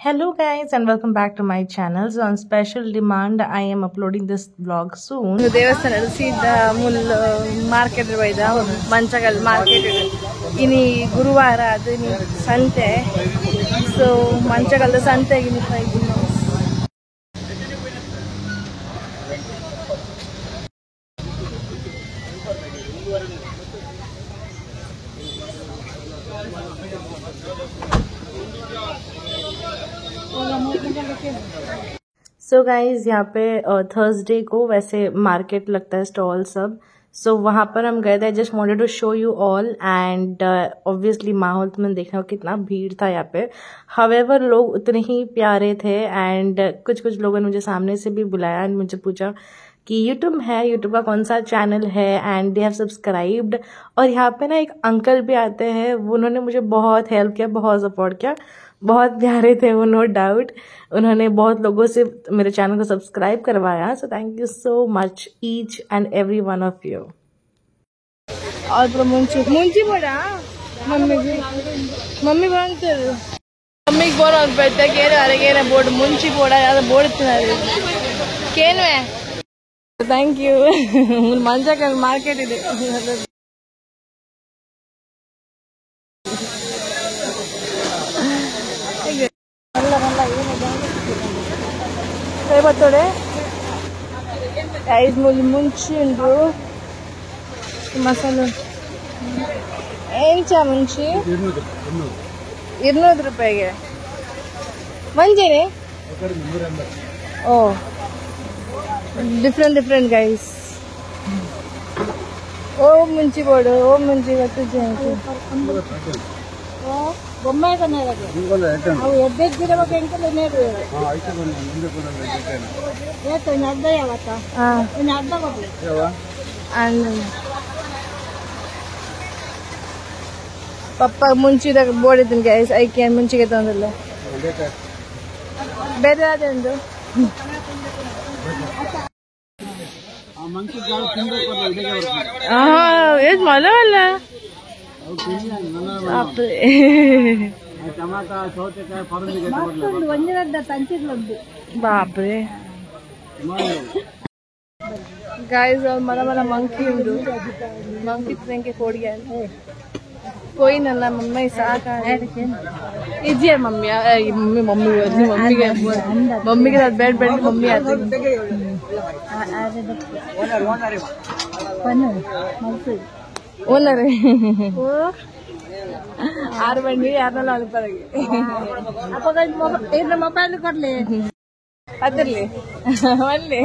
Hello guys and welcome back to my channel. So on special demand I am uploading this vlog soon. ದೇವಸ್ಥಾನ ಸೀದಾ ಮುಲ್ market ಬೈದ ಮಂಚಗಲ್ market ಇನಿ ಗುರುವಾರ ಅದು ಇನಿ ಸಂತೆ ಸೊ ಮಂಚಗಲ್ದ ಸಂತೆಗೆ ನಿಂತ ಇದ್ದೀನಿ. सो गाइज यहाँ पे थर्सडे को वैसे मार्केट लगता है स्टॉल सब. सो वहाँ पर हम गए थे. Just wanted to show you all and obviously माहौल तुमने देखा कितना भीड़ था यहाँ पे. हावेवर लोग उतने ही प्यारे थे एंड कुछ लोगों ने मुझे सामने से भी बुलाया एंड मुझे पूछा कि यूट्यूब है, यूट्यूब का कौन सा चैनल है एंड दे हैव सब्सक्राइब्ड. और यहाँ पे ना एक अंकल भी आते हैं, उन्होंने मुझे बहुत हेल्प किया, बहुत सपोर्ट किया, बहुत प्यारे थे वो, नो डाउट. उन्होंने बहुत लोगों से मेरे चैनल को सब्सक्राइब करवाया. So thank you so much each and every one of you. और ಮುಂಚಿ ಬೋಡ ಮಮ್ಮಿ ಬಂತರು ಮಮ್ಮಿಗೆ ಬೋಡ ಬೆಟ್ಟಗೇರೆ ಅರಗೇರೆ ಬೋರ್ಡ್ ಮುಂಚಿ ಬೋಡ ಯಾವ್ದು ಬೋರ್ಡ್ ತಿನ್ನೋದು ಕೇನ್ವೆ. Thank you. ಮಂಚಕಲ್ ಮಾರ್ಕೆಟ್ ಇದೆ. ಬರ್ತೋಡೆ ಐದು ಮುಂಚಿ ಉಂಟು ಮಸಾಲೆ ಏಂಚ ಮುಂಚಿ 200 ರೂಪಾಯಿಗೆ ಮಂಜೇನೆ. ಓ ಡಿಫ್ರೆಂಟ್ ಗೈಸ್. ಓ ಮುಂಚಿ ಬೋರ್ಡು, ಓ ಮುಂಚಿ ಗೊತ್ತು ಪಪ್ಪ ಮುಂಚಿದ ಬೋರ್ಡ್ ಇದ್ದೀನಿ ಗೈಸ್. ಐಕೆ ಮುಂಚಿಗೆ ತಂದಿಲ್ಲ ಬೇರೆ ಅದೊಂದು ಏನ್ ಮಲವಲ್ಲ ಬಾಪ್ರೆ गाइस. और मला मंकी उंडु मंकी तिनके कोडिया कोई नल्ला मम्मी साका इजी है मम्मी मम्मी के साथ बैठ मम्मी आती ओनर आर बंडी यारनಲ್ಲ ಅನುಪರಗೆ ಅಪ್ಪಗ ಇನ್ನ ಮೊಬೈಲ್ ಕೊಡ್ಲಿ ಅದರಲ್ಲಿ ಒಳ್ಳೆ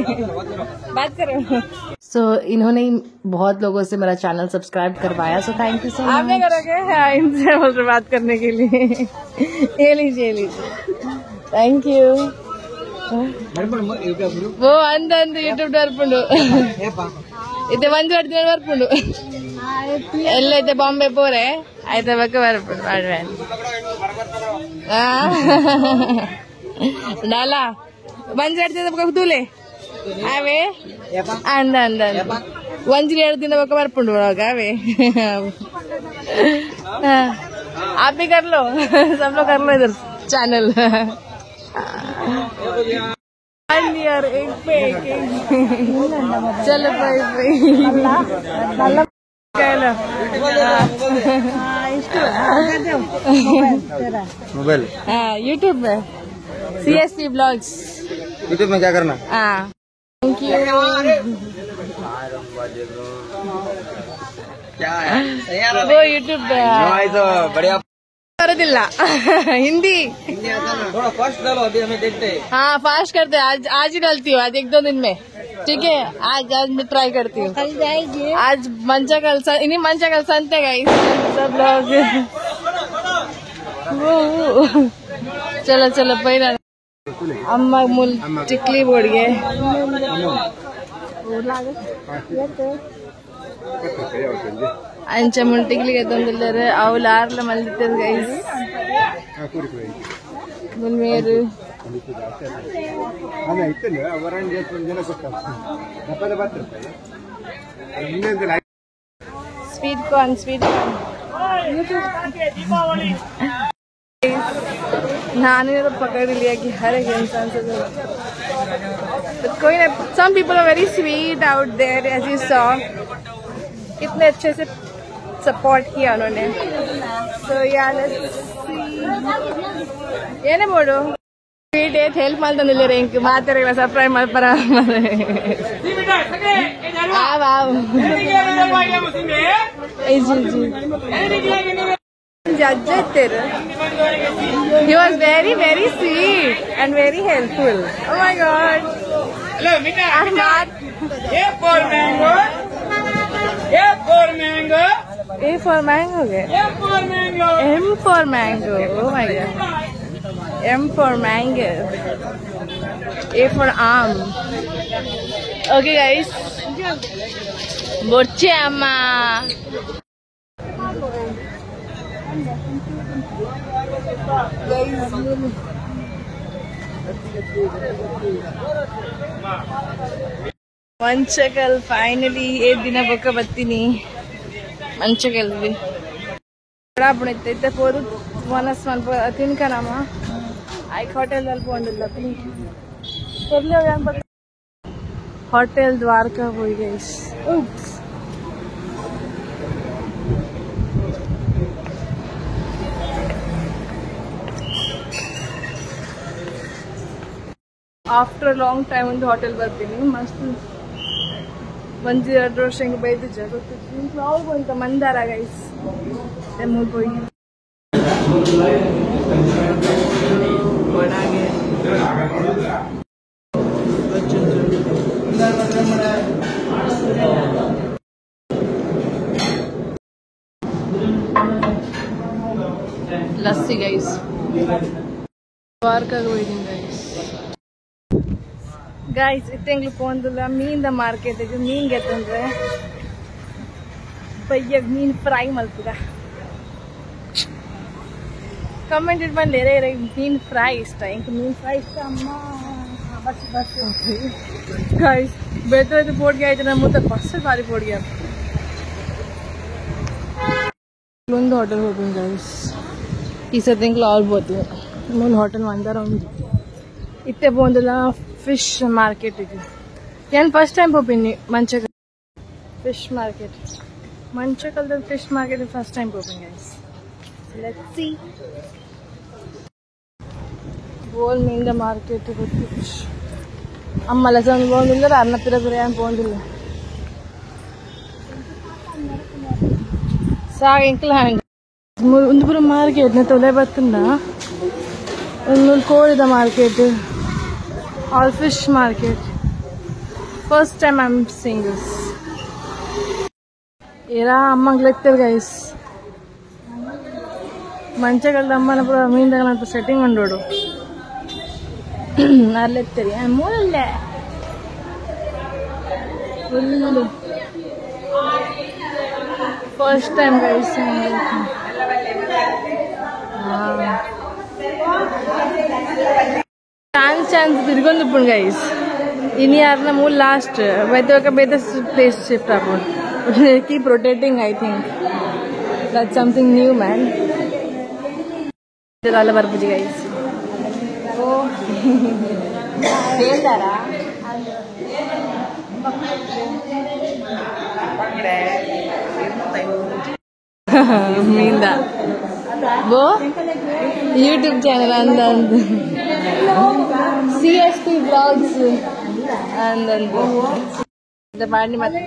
बात करो. सो इन्होंने बहुत लोगों से मेरा चैनल सब्सक्राइब करवाया. So thank you so much. आपने करोगे इनसे मुझसे बात करने के लिए. ये लीजिए थैंक यू. वो अंद यूट्यूब ಬರ್ಪುಂಡು ಇದೆ ಮಂಜು ಅಡ್ದಿನ ಬರ್ಪುಂಡು ಎಲ್ಲ ಐತೆ ಬಾಂಬೆ ಪೋರೆ ಆಯ್ತಾ ಬಗ್ಗೆ ಬರ್ಪುಂಡು ಮಾಡ್ವೆ ಡಾಲ ಮಂಜು ಅಡ್ದಿನ ಬಗ್ಗೆ ತೂಲೆ ಅವೇ ಅಂದ ಒಂಜಿನ 2 दिन ಬಗ್ಗೆ ಬರ್ಪುಂಡು ಅವೇ. आप भी कर लो, सब लोग कर लो इधर चैनल. यार एक पे एक चलो भाई मोबाइल यूट्यूब में CSP ब्लॉग्स. यूट्यूब में क्या करना? हाँ थैंक यू. क्या है वो यूट्यूब तो बढ़िया दिल्ला हिंदी थोड़ा फास्ट डालो, अभी हमें देखते हैं. हाँ फास्ट करते हैं. आज ही डालती हूँ, आज 1-2 दिन में. ठीक है, आज मैं ट्राई करती हूँ. आज मंचकल इन्हीं मंचकल संते गाइस सब लोग. चलो पहिला अम्मा मुल टिकली बोड़िए अंच मुल टिकली ತಂದಿದ್ದಾರೆ. ಅವಳು ಆರ್ಲ ಮಲ್ದಿದ್ದಾರೆ ಗೈಸ್. ಮುನ್ಮೇರು ಸ್ವೀಟ್ ಕಾರ್ನ್ नानी ने तो पकड़ लिया कि हर एक इंसान से कोई नहीं. Some people are very sweet out there, as you saw. कितने अच्छे से सपोर्ट किया उन्होंने. So yeah, let's see. ये नहीं बोलो. Sweet है, help माल तो नहीं ले रहे हैं. बात करें वैसा प्राइम माल पर आओ. जी. He was very, very sweet and very helpful. Oh my God. Hello, Mita. Ahmad. A for mango. A for mango. A for mango. A for mango. M for mango. Oh my God. M for mango. A for arm. Okay, guys. Borche amma. Manchakal finally 8 ದಿನ ಬೊಕ್ಕ ಬತ್ತೀನಿ ಮಂಚಕಲ್ ಪುಣಿತ್ತೆ ಪೋದು ಮನಸ್ ಮನ್ಪ ತಿನ್ಕನಮ್ಮ hike hotel ಅಲ್ಲಿ ಪೋಂಡಿಲ್ಲ hotel Dwarka ಹೋಗಿ guys. After long time ಒಂದು hotel ಬರ್ತೀನಿ. ಮಸ್ತ್ ಒಂದು 2 ವರ್ಷ ಹಿಂಗೆ ಬೈದಿದ್ದೆ ಗೊತ್ತಿತ್ತು. ಕ್ಲೌಡ್ ಅಂತ ಮಂದಾರ ಗೈಸ್ ಹೋಗಿ ಲಸ್ಸಿ ಗೈಸ್. ದ್ವಾರಕಾಗ ಹೋಗಿದ್ದೀನಿ ಗೈಸ್. ಇತ್ತಂಗ್ಲು ಪೋಂದಿಲ್ಲ ಮೀನ್ದ ಮಾರ್ಕೆಟಿಗೆ ಮೀನ್ ಗೆತ್ತಂದ್ರೆ ಬಯ್ಯಾಗ ಮೀನ್ ಫ್ರೈ ಮಲ್ಪದ ಕಮೆಂಟ್ ಇಟ್ ಬಂದು ಬೇರೆ ಮೀನ್ ಫ್ರೈ ಇಷ್ಟ. ಇಂಕ ಮೀನ್ ಫ್ರೈ ಇಷ್ಟ ಅಮ್ಮ ಬಸ್ ಬಸ್ ಗೈಸ್. ಬೆತ್ತದ ಪೋಡ್ಗೆ ಆಯ್ತು ನಮ್ಮ ಮುದ್ದೆ ಬಸ್ ಬಾರಿ ಪೋಡ್ಗೆ ಒಂದು ಹೋಟೆಲ್ ಹೋಗ್ತೀನಿ ಗೈಸ್. ಈ ಸತಿ ಇಂಕ್ಲು ಆಲ್ ಬೋತೀನಿ ಮುಂದೆ ಹೋಟೆಲ್ ಮಂದಾರ ಒಂದು ಇತ್ತೆ ಪೋಂದಿಲ್ಲ ಫಿಶ್ ಮಾರ್ಕೆಟಿಗೆ. ನಾನು ಫಸ್ಟ್ ಟೈಮ್ ಹೋಗ್ತೀನಿ ಮಂಚಕಲ್ ಫಿಶ್ ಮಾರ್ಕೆಟ್. ಮಂಚಕಲ್ದಲ್ಲಿ ಫಿಶ್ ಮಾರ್ಕೆಟ್ ಫಸ್ಟ್ ಟೈಮ್ ಹೋಗ್ತೀನಿ ಗೈಸ್. Let's see. ಬೋಲ್ ಮೀನ್ದ ಮಾರ್ಕೆಟ್ ಗೊತ್ತಿತ್ತು ಅಮ್ಮಲ್ಲ ಚಂದ ಪೋಂದಿಲ್ಲ. ಅರ್ನತ್ತಿರ ಬಿರಿಯಾನಿ ಪೋಂದಿಲ್ಲ ಸಾಗ ಇಂಕ್ಲ ಹಂಗೆ ಒಂದು ಪುರ ಮಾರ್ಕೆಟ್ನ ತೊಲೆ ಬತ್ತಂದ ಒಂದು ಕೋಳಿದ market. All fish market. First time I'm seeing this. Era amma glettar guys. Manchagalda ammana pura meendaga nantu setting mandodu. Arlettari. Amolle. Fullu. First time guys. Chance ತಿರ್ಗೊಂದು ಗೈಸ್. ಇನ್ನು ಯಾರನ್ನ ಮೂಲ ಲಾಸ್ಟ್ ಬೈದವಾಗ ಬೇರೆ ಪ್ಲೇಸ್ ಶಿಫ್ಟ್ ಆಗ್ಬೋದು. Keep rotating. I think that's something new man. ಇದೆಲ್ಲ ಬರ್ಬೋದು guys. ಓ ಹೇಳ್ತಾರಾ ಮೀಂದ ಬೋ ಯೂಟ್ಯೂಬ್ ಚಾನಲ್ ಅಂದಂದು CST vlogs ಅಂದಂದು ಮಾಡಿ ಮತ್ತೆ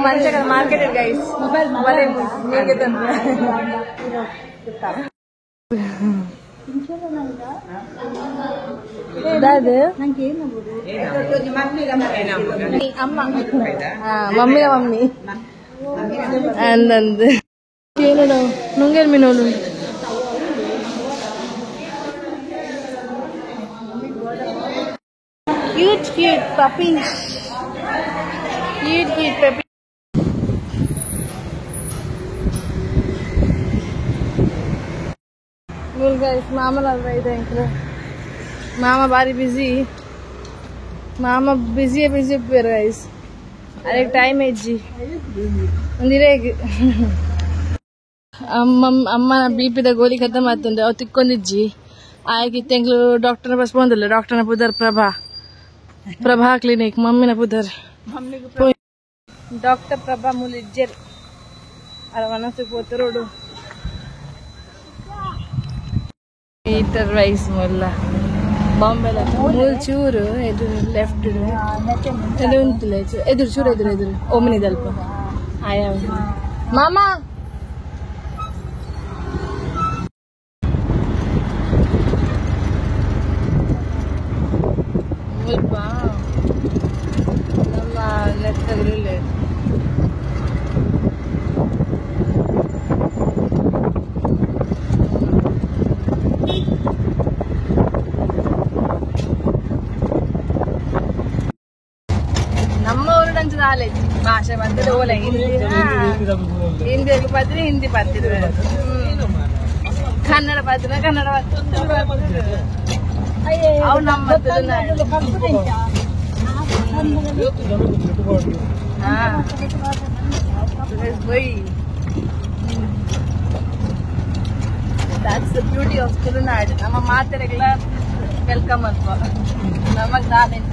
ಮಂಚಕಲ್ ಮಾರ್ಕೆಟ್ ಗೈಸ್. ಮೀಗೆ ತಂದ್ರೆ ಅಮ್ಮ ಮಮ್ಮಿನ ಮಮ್ಮಿ ಅಂದಂದು ಏನೋ ನುಂಗೇನು ಮೀನೋಳು. Cute puppies. Cute puppies. Well guys, mama already there. Mama very busy. Mama busy guys. Arek time है जी. अंदर ಅಮ್ಮ BP ಗೋಲಿ ಖತಮ್ ಆತಂದ್ರೆ ಅವ್ ತಿಕ್ಕೊಂಡಿಜ್ಜಿ ಆಯ್ಕೆ ತಿಂಗಳು ಡಾಕ್ಟರ್ನ ಬಸ್ ಬಂದಿಲ್ಲ ಡಾಕ್ಟರ್ನ ಪುದರ್ ಪ್ರಭಾ ಕ್ಲಿನಿಕ್ ಮಮ್ಮಿನ ಪುದರ್ ಡಾಕ್ಟರ್ ಪ್ರಭಾ ಮುಲಿಜ್ಜರ್ ಅರ ಮನಸ್ಸಿಗೆ ಪೋತರೋಡು ಮೀಟರ್ ವೈಸ್ ಮುಲ್ಲ ಬಾಂಬೆಲ ಮೂಲ್ ಚೂರು ಎದುರು ಲೆಫ್ಟ್ ಉಂಟು ಎದುರು ಚೂರು ಎದುರು ಓಮನಿದಲ್ಪ ಆಯಾ ಮಾಮ ಸ್ವಲ್ಪ ನಮ್ಮ ನೆತ್ತಗ್ರಲ್ಲಿ ನಮ್ಮ ಊರಿನಂಚು ನಾಲೆಜ್ ಭಾಷೆ ಬಂದ್ರೆ ಓಲೆ ಹಿಂದಿ ಪತ್ರ ಹಿಂದಿ ಪತ್ತಿರ ಕನ್ನಡ ಪತ್ರ ಕನ್ನಡ ಅವು ನಮ್ಮ That's the beauty of Tulunadu ನಮ್ಮ ಮಾತೆರೆಗಳ ವೆಲ್ಕಮ್ ಅಲ್ಪ ನಮಗ್ ನಾಲೆಜ್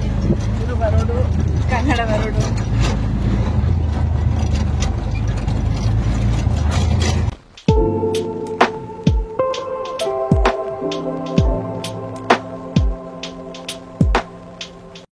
ತುಳು ಬರೋಡು ಕನ್ನಡ ಬರೋಡು